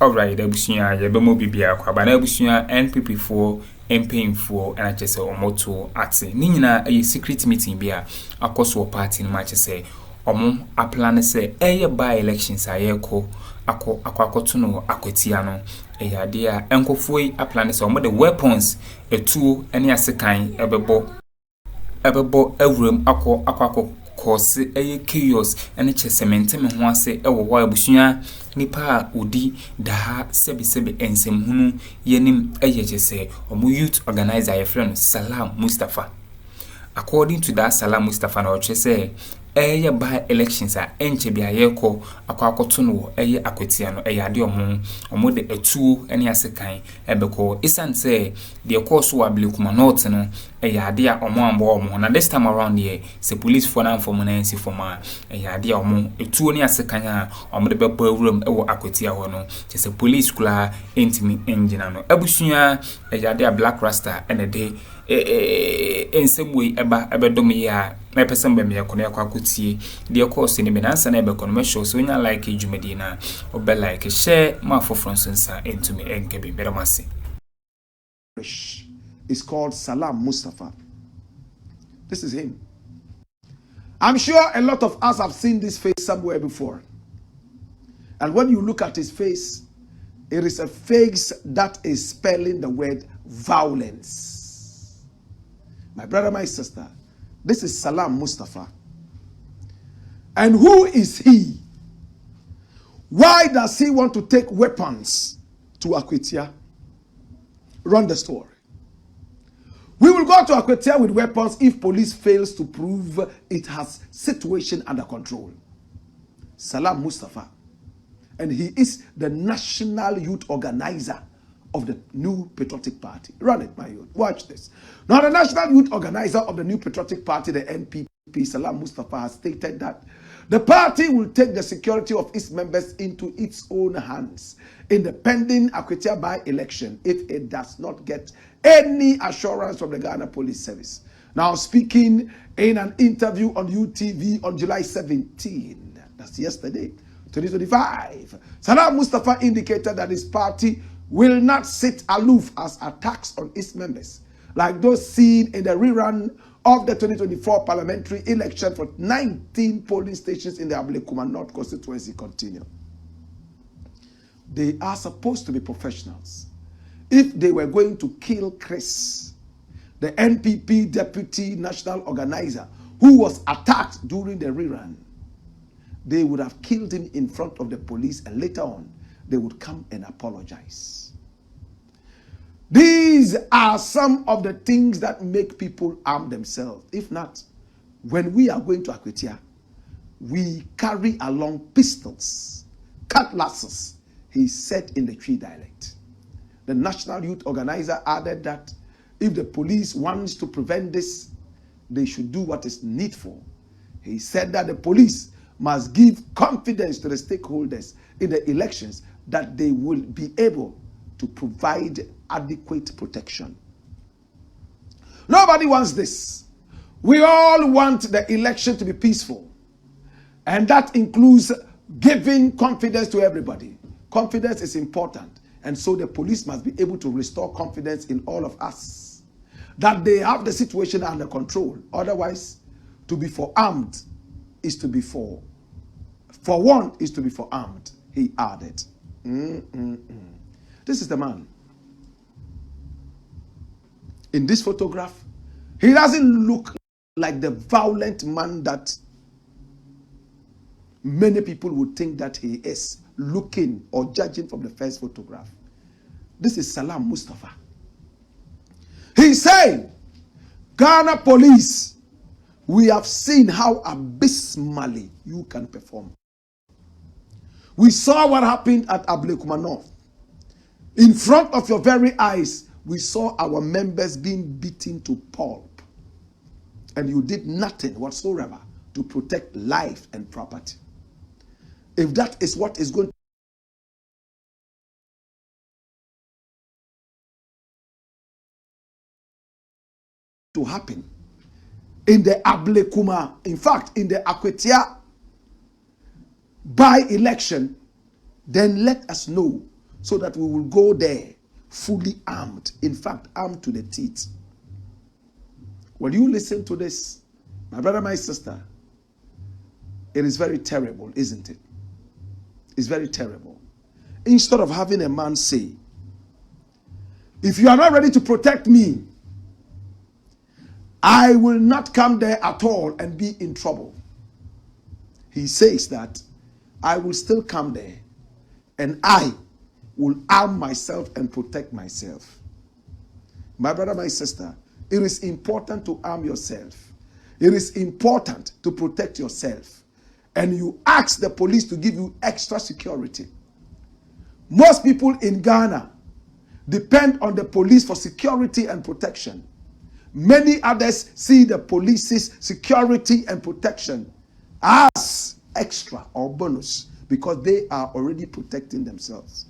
Alright, ebusuya yebemo bibia kwa bana ebusuya NPP for MPN for and I say omoto ate ni nyina a secret meeting bia akoso party ni ma say omo aplan say eye by elections ayeko akwakoto no Akwatia no ade a enkofoi aplan say omo the weapons etuo ene asekan ebebo awuram akwako cause chaos ene chesemente me ho ase ewo abusuya nipa odi daha sebi ensem hunu yenim chese omo youth organizer ye friend Salam Mustafa. According to that Salam Mustafa na chese by elections a enche bia yeko akwakoto no Akwatia no ade omo de etuo ene asekan ebeko isan say the course wa Pl0tt no ade a omo ambo na this time around here say police for na for monensi for ma ade a omo etuo ne asekan a omo de bebo awuram ewo Akwatia ho no say police kula intimi engine no abusuya ade a black rasta ene de ensebwe ebedom ya na person be me yakone akwakutie de course ni me nansa na ebekon me show so nya like ejumedi na obe like share ma for fransensa into me enkebi beramase. Is called Salam Mustafa. This is him. I'm sure a lot of us have seen this face somewhere before. And when you look at his face, it is a face that is spelling the word violence. My brother, my sister, this is Salam Mustafa. And who is he? Why does he want to take weapons to Akwatia? Run the story. We will go to Akwatia with weapons if police fails to prove it has situation under control. Salam Mustafa. And he is the national youth organizer of the new patriotic party. Run it, my youth. Watch this. Now, the national youth organizer of the new patriotic party, the NPP, Salam Mustafa, has stated that the party will take the security of its members into its own hands in the pending Akwatia by-election if it does not get any assurance from the Ghana Police Service. Now, speaking in an interview on UTV on July 17, that's yesterday, 2025, Salam Mustafa indicated that his party will not sit aloof as attacks on its members, like those seen in the rerun of the 2024 parliamentary election for 19 polling stations in the Ablekuma North constituency continue. They are supposed to be professionals. If they were going to kill Chris, the NPP deputy national organizer, who was attacked during the rerun, they would have killed him in front of the police, and later on, they would come and apologize. These are some of the things that make people arm themselves. If not, when we are going to Akwatia, we carry along pistols, cutlasses, he said in the Twi dialect. The national youth organizer added that if the police wants to prevent this, they should do what is needful. He said that the police must give confidence to the stakeholders in the elections that they will be able to provide adequate protection. Nobody wants this. We all want the election to be peaceful. And that includes giving confidence to everybody. Confidence is important. And so the police must be able to restore confidence in all of us, that they have the situation under control. Otherwise, to be forearmed is to be forewarned is to be forearmed, he added. This is the man. In this photograph, he doesn't look like the violent man that many people would think that he is, looking or judging from the first photograph. This is Salam Mustafa. He's saying, Ghana police, we have seen how abysmally you can perform. We saw what happened at Ablekuma North. In front of your very eyes, we saw our members being beaten to pulp. And you did nothing whatsoever to protect life and property. If that is what is going to happen in the Ablekuma, in fact, in the Akwatia by-election, then let us know so that we will go there fully armed. In fact, armed to the teeth. When you listen to this, my brother, my sister, it is very terrible, isn't it? It's very terrible. Instead of having a man say, if you are not ready to protect me, I will not come there at all and be in trouble. He says that I will still come there and I will arm myself and protect myself. My brother, my sister, it is important to arm yourself. It is important to protect yourself. And you ask the police to give you extra security. Most people in Ghana depend on the police for security and protection. Many others see the police's security and protection as extra or bonus because they are already protecting themselves.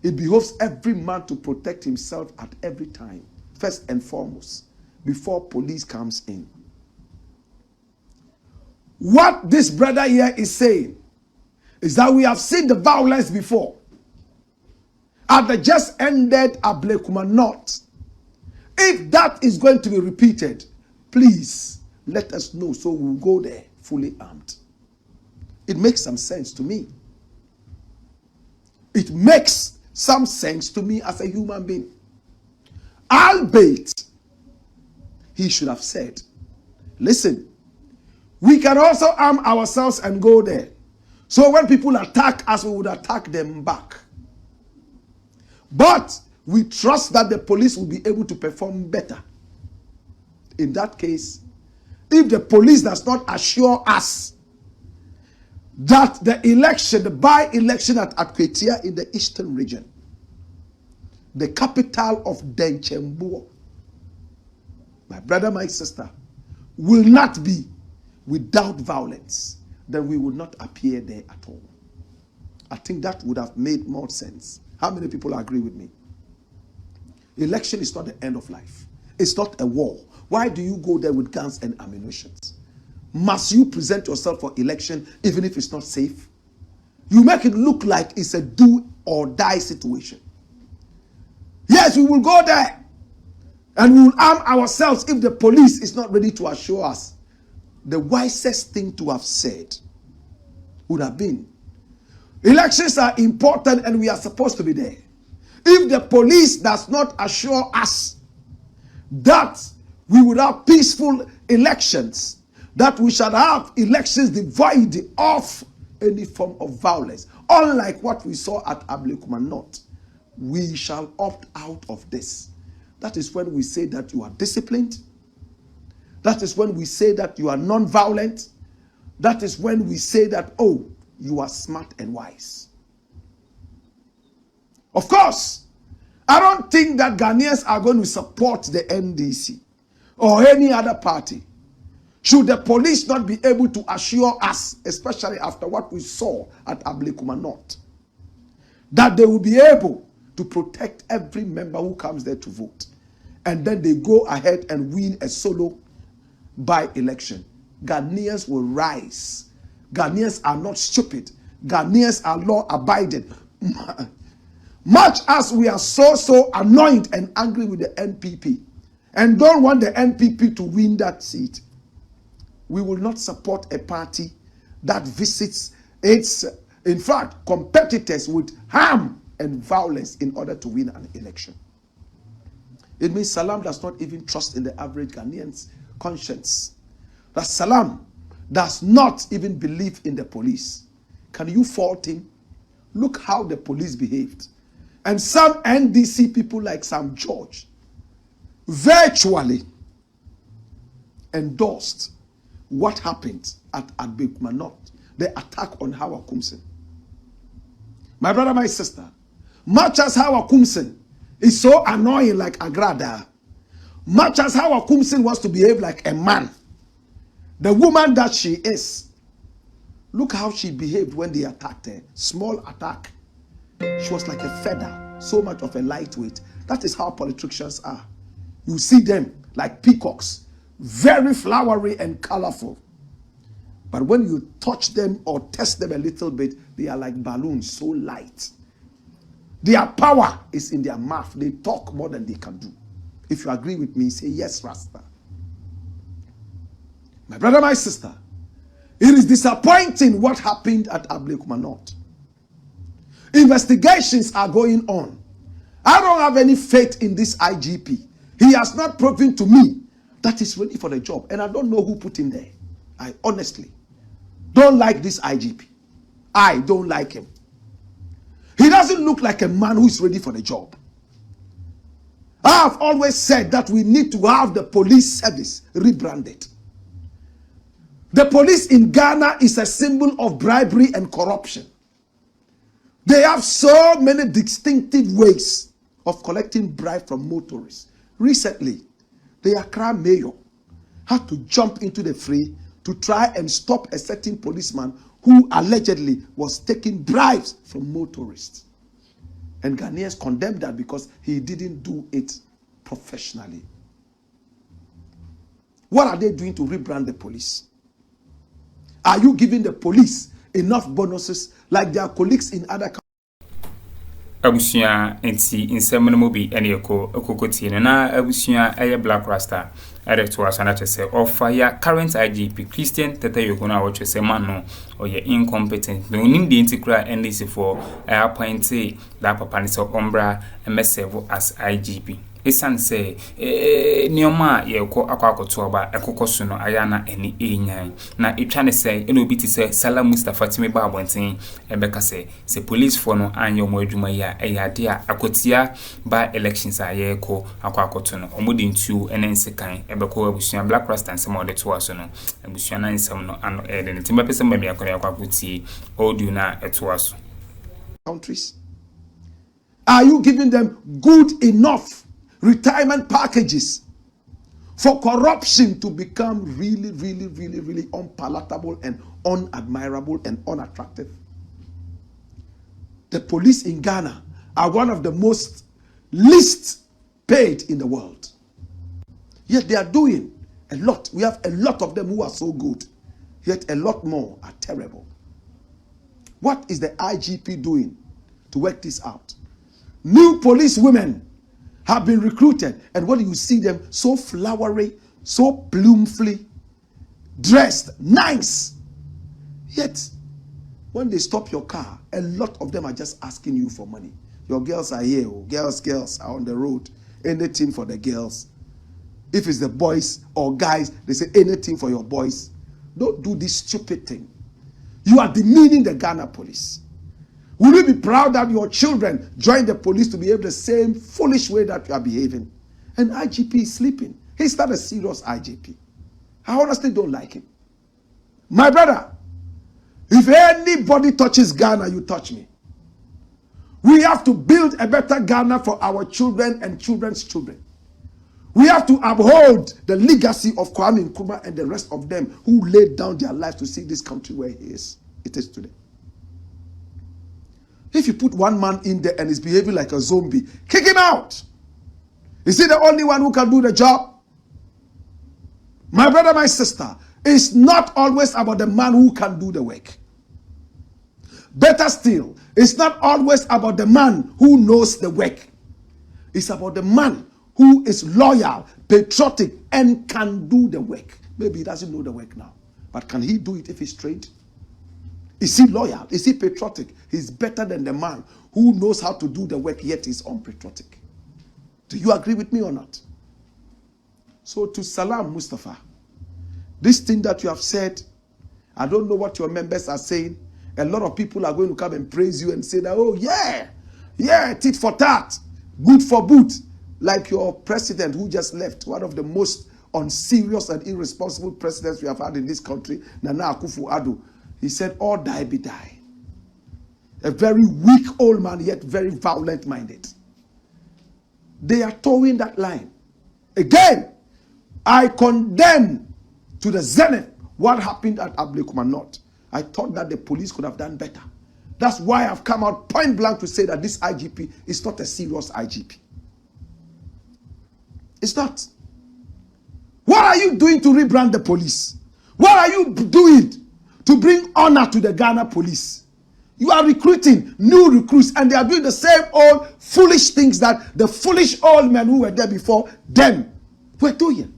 It behoves every man to protect himself at every time, first and foremost, before police comes in. What this brother here is saying is that we have seen the violence before. At the just ended Pl0tt. If that is going to be repeated, please let us know so we'll go there fully armed. It makes some sense to me. It makes some sense to me as a human being. Albeit, he should have said, listen, we can also arm ourselves and go there. So when people attack us, we would attack them back. But we trust that the police will be able to perform better. In that case, if the police does not assure us that the election, the by-election at Akwatia in the eastern region, the capital of Denchembuo, my brother, my sister, will not be without violence, then we would not appear there at all. I think that would have made more sense. How many people agree with me? Election is not the end of life. It's not a war. Why do you go there with guns and ammunition? Must you present yourself for election even if it's not safe? You make it look like it's a do or die situation. Yes, we will go there and we will arm ourselves if the police is not ready to assure us. The wisest thing to have said would have been, elections are important and we are supposed to be there. If the police does not assure us that we would have peaceful elections, that we shall have elections devoid of any form of violence, unlike what we saw at Pl0tt, we shall opt out of this. That is when we say that you are disciplined. That is when we say that you are non-violent. That is when we say that, oh, you are smart and wise. Of course, I don't think that Ghanaians are going to support the NDC or any other party. Should the police not be able to assure us, especially after what we saw at Pl0tt, that they will be able to protect every member who comes there to vote, and then they go ahead and win a solo by-election, Ghanaians will rise. Ghanaians are not stupid. Ghanaians are law-abiding. Much as we are so annoyed and angry with the NPP and don't want the NPP to win that seat, we will not support a party that visits its, in fact, competitors with harm and violence in order to win an election. It means Salam does not even trust in the average Ghanaian's conscience. That Salam does not even believe in the police. Can you fault him? Look how the police behaved. And some NDC people like Sam George virtually endorsed what happened at Pl0tt, the attack on Howard Kumsin. My brother, my sister, much as Howard Kumsin is so annoying like Agrada, much as Howard Kumsin wants to behave like a man, the woman that she is, look how she behaved when they attacked her. Small attack. She was like a feather, so much of a lightweight. That is how politicians are. You see them like peacocks, very flowery and colorful. But when you touch them or test them a little bit, they are like balloons, so light. Their power is in their mouth. They talk more than they can do. If you agree with me, say yes, Rasta. My brother, my sister, it is disappointing what happened at Ablekumanoth. Investigations are going on. I don't have any faith in this IGP. He has not proven to me that he's ready for the job. And I don't know who put him there. I honestly don't like this IGP. I don't like him. He doesn't look like a man who is ready for the job. I have always said that we need to have the police service rebranded. The police in Ghana is a symbol of bribery and corruption. They have so many distinctive ways of collecting bribe from motorists. Recently, the Accra mayor had to jump into the fray to try and stop a certain policeman who allegedly was taking bribes from motorists. And Ghanaians condemned that because he didn't do it professionally. What are they doing to rebrand the police? Are you giving the police enough bonuses like their colleagues in other countries? Abusia enti insem no mobi ene ekokoti na abusia eye Black Rasta to us and say offer ya current IGP Christian Tete Yokona what say man no or ye incompetent no nim the intikra NDC for appointee that papa ni so ombra MSV as IGP. Esan say nioma ye ko akwakoto oba ekokoso no ayana eni enyan na etwa ne say eno bi ti say Salam Mustafa timi ba abonten ebeka say police for no anyo mo adwuma ya eyade a Akwatia ba elections aye ko akwakoto no omodi ntu ene nsekan ebeko abusuan Black Rasta nsem ode to aso no abusuan nsem no ano ede ntimba pese mbami akora akwakuti audio na eto aso. Countries, are you giving them good enough retirement packages for corruption to become really, really, really, really unpalatable and unadmirable and unattractive? The police in Ghana are one of the most least paid in the world. Yet they are doing a lot. We have a lot of them who are so good. Yet a lot more are terrible. What is the IGP doing to work this out? New police women have been recruited, and what do you see them? So flowery, so bloomfully dressed, nice. Yet when they stop your car, a lot of them are just asking you for money. Your girls are here, oh, girls are on the road, anything for the girls. If it's the boys or guys, they say anything for your boys. Don't do this stupid thing. You are demeaning the Ghana police. Will you be proud that your children join the police to behave the same foolish way that you are behaving? And IGP is sleeping. He's not a serious IGP. I honestly don't like him. My brother, if anybody touches Ghana, you touch me. We have to build a better Ghana for our children and children's children. We have to uphold the legacy of Kwame Nkrumah and the rest of them who laid down their lives to see this country where it is today. If you put one man in there and is behaving like a zombie, kick him out. Is he the only one who can do the job? My brother, my sister, it's not always about the man who can do the work. Better still, it's not always about the man who knows the work. It's about the man who is loyal, patriotic, and can do the work. Maybe he doesn't know the work now, but can he do it if he's trained? Is he loyal? Is he patriotic? He's better than the man who knows how to do the work yet is unpatriotic. Do you agree with me or not? So to Salam Mustafa, this thing that you have said, I don't know what your members are saying. A lot of people are going to come and praise you and say that, oh yeah, tit for tat, good for boot. Like your president who just left, one of the most unserious and irresponsible presidents we have had in this country, Nana Akuffo Addo. He said, all die be die. A very weak old man, yet very violent-minded. They are towing that line. Again, I condemn to the zenith what happened at Ablekumanoth. I thought that the police could have done better. That's why I've come out point blank to say that this IGP is not a serious IGP. It's not. What are you doing to rebrand the police? What are you doing to bring honor to the Ghana police? You are recruiting new recruits, and they are doing the same old foolish things that the foolish old men who were there before them were doing.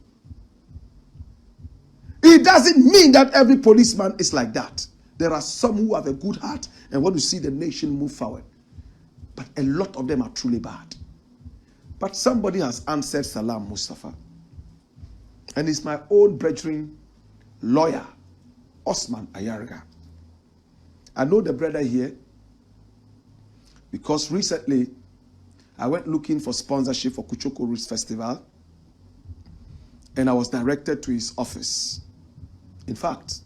It doesn't mean that every policeman is like that. There are some who have a good heart and want to see the nation move forward. But a lot of them are truly bad. But somebody has answered Salam Mustafa. And it's my own brethren, lawyer, Osman Ayarga. I know the brother here because recently I went looking for sponsorship for Kn0w Festival, and I was directed to his office. In fact,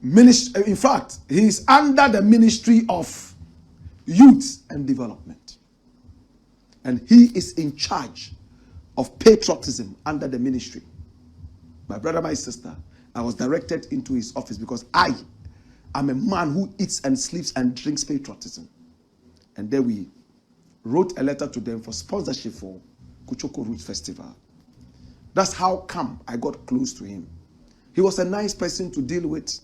he is under the Ministry of Youth and Development. And he is in charge of patriotism under the ministry. My brother, my sister, I was directed into his office because I am a man who eats and sleeps and drinks patriotism. And then we wrote a letter to them for sponsorship for Kn0w Festival. That's how come I got close to him. He was a nice person to deal with.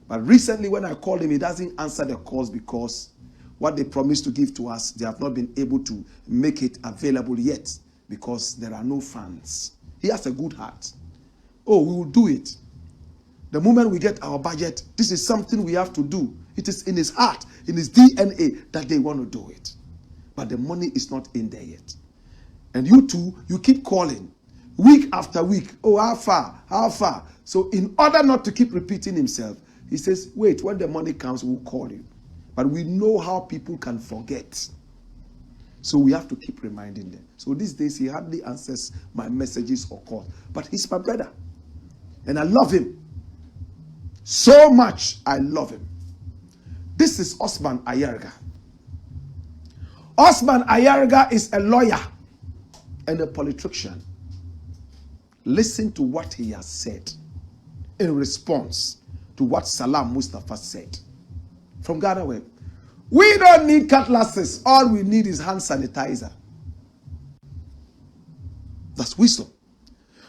But recently when I called him, he doesn't answer the calls because what they promised to give to us, they have not been able to make it available yet because there are no funds. He has a good heart. Oh, we will do it. The moment we get our budget, this is something we have to do. It is in his heart, in his DNA that they want to do it. But the money is not in there yet. And you too, you keep calling week after week. Oh, how far? How far? So in order not to keep repeating himself, he says, wait, when the money comes, we'll call you. But we know how people can forget. So we have to keep reminding them. So these days, he hardly answers my messages or calls. But he's my brother. And I love him. So much, I love him. This is Osman Ayarga. Osman Ayarga is a lawyer and a politician. Listen to what he has said in response to what Salam Mustafa said. From Ghana. We don't need cutlasses. All we need is hand sanitizer. That's wisdom.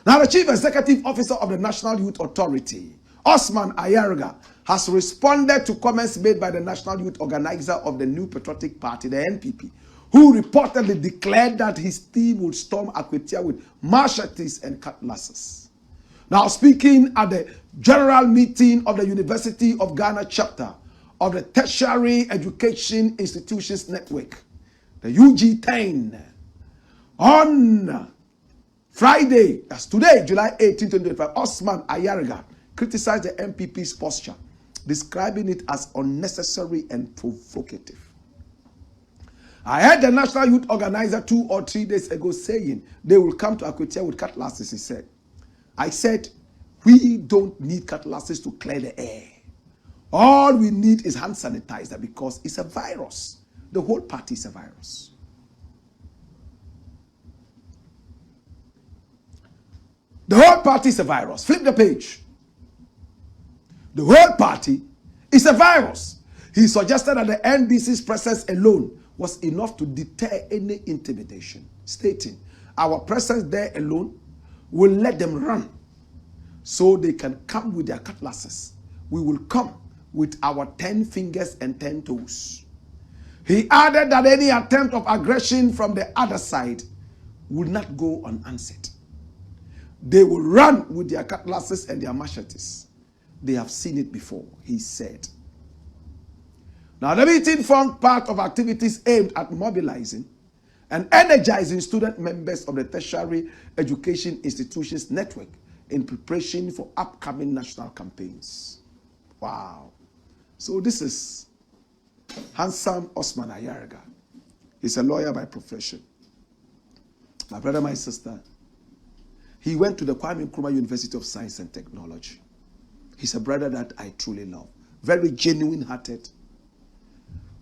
Now, the Chief Executive Officer of the National Youth Authority, Osman Ayarga, has responded to comments made by the National Youth Organizer of the New Patriotic Party, the NPP, who reportedly declared that his team would storm Akwatia with machetes and cutlasses. Now, speaking at the General Meeting of the University of Ghana chapter of the Tertiary Education Institutions Network, the UG10, on Friday, that's today, July 18, 2025, Osman Ayarga criticized the NPP's posture, describing it as unnecessary and provocative. I heard the National Youth Organizer 2 or 3 days ago saying they will come to Akwatia with cutlasses, he said. I said, we don't need cutlasses to clear the air. All we need is hand sanitizer because it's a virus. The whole party is a virus. The whole party is a virus. Flip the page. The whole party is a virus. He suggested that the NDC's presence alone was enough to deter any intimidation, stating, our presence there alone will let them run so they can come with their cutlasses. We will come with our 10 fingers and 10 toes. He added that any attempt of aggression from the other side would not go unanswered. They will run with their cutlasses and their machetes. They have seen it before, he said. Now, the meeting formed part of activities aimed at mobilizing and energizing student members of the Tertiary Education Institutions Network in preparation for upcoming national campaigns. Wow. So this is handsome Osman Ayarga. He's a lawyer by profession. My brother, my sister, he went to the Nkrumah University of Science and Technology. He's a brother that I truly love. Very genuine-hearted.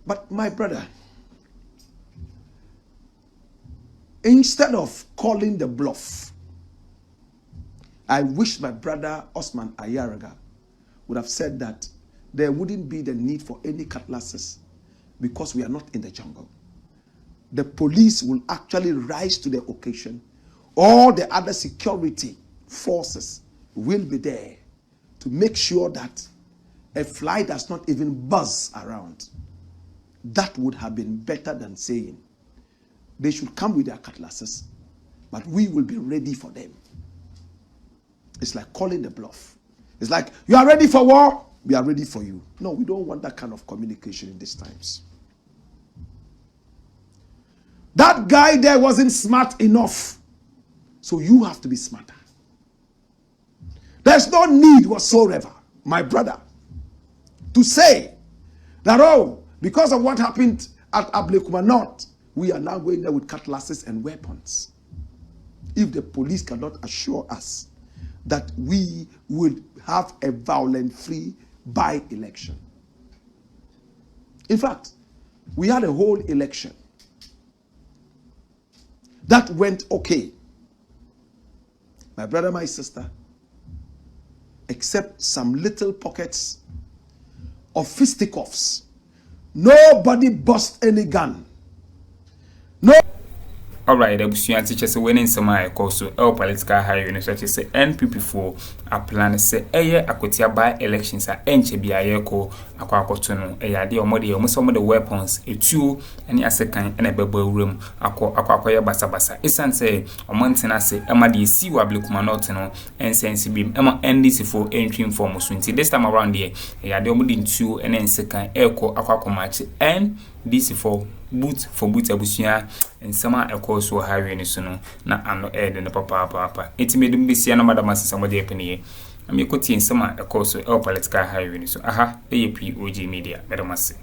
But my brother, instead of calling the bluff, I wish my brother Osman Ayarga would have said that there wouldn't be the need for any cutlasses because we are not in the jungle. The police will actually rise to the occasion. All the other security forces will be there to make sure that a fly does not even buzz around. That would have been better than saying they should come with their cutlasses, but we will be ready for them. It's like calling the bluff. It's like, you are ready for war, we are ready for you. No, we don't want that kind of communication in these times. That guy there wasn't smart enough, so you have to be smarter. There's no need whatsoever, my brother, to say that, oh, because of what happened at Kn0w, we are now going there with cutlasses and weapons. If the police cannot assure us that we will have a violent-free by-election. In fact, we had a whole election that went okay. My brother, my sister, except some little pockets of fisticuffs, nobody bust any gun. No. Alright, abusuan teacher say when in some so political hiring such as NPP for a plan say Akwatia by elections are enche bia ko akwakoto no eyade omode some of the weapons etu any asekan and a bebo room akwakoya basabasa esan say omontena say ema de si wa Kn0w no ensense bim ema NDC for entry form so this time around here eyade omode ntu and ensekan eko akwakomachi NDC for boot abusuan nsema ekoso hawe ni sunu na ano ede ne papa etimedum bisia na madam asesa de peniye amekoti nsema ekoso political hawe ni so aha POG Media medamase.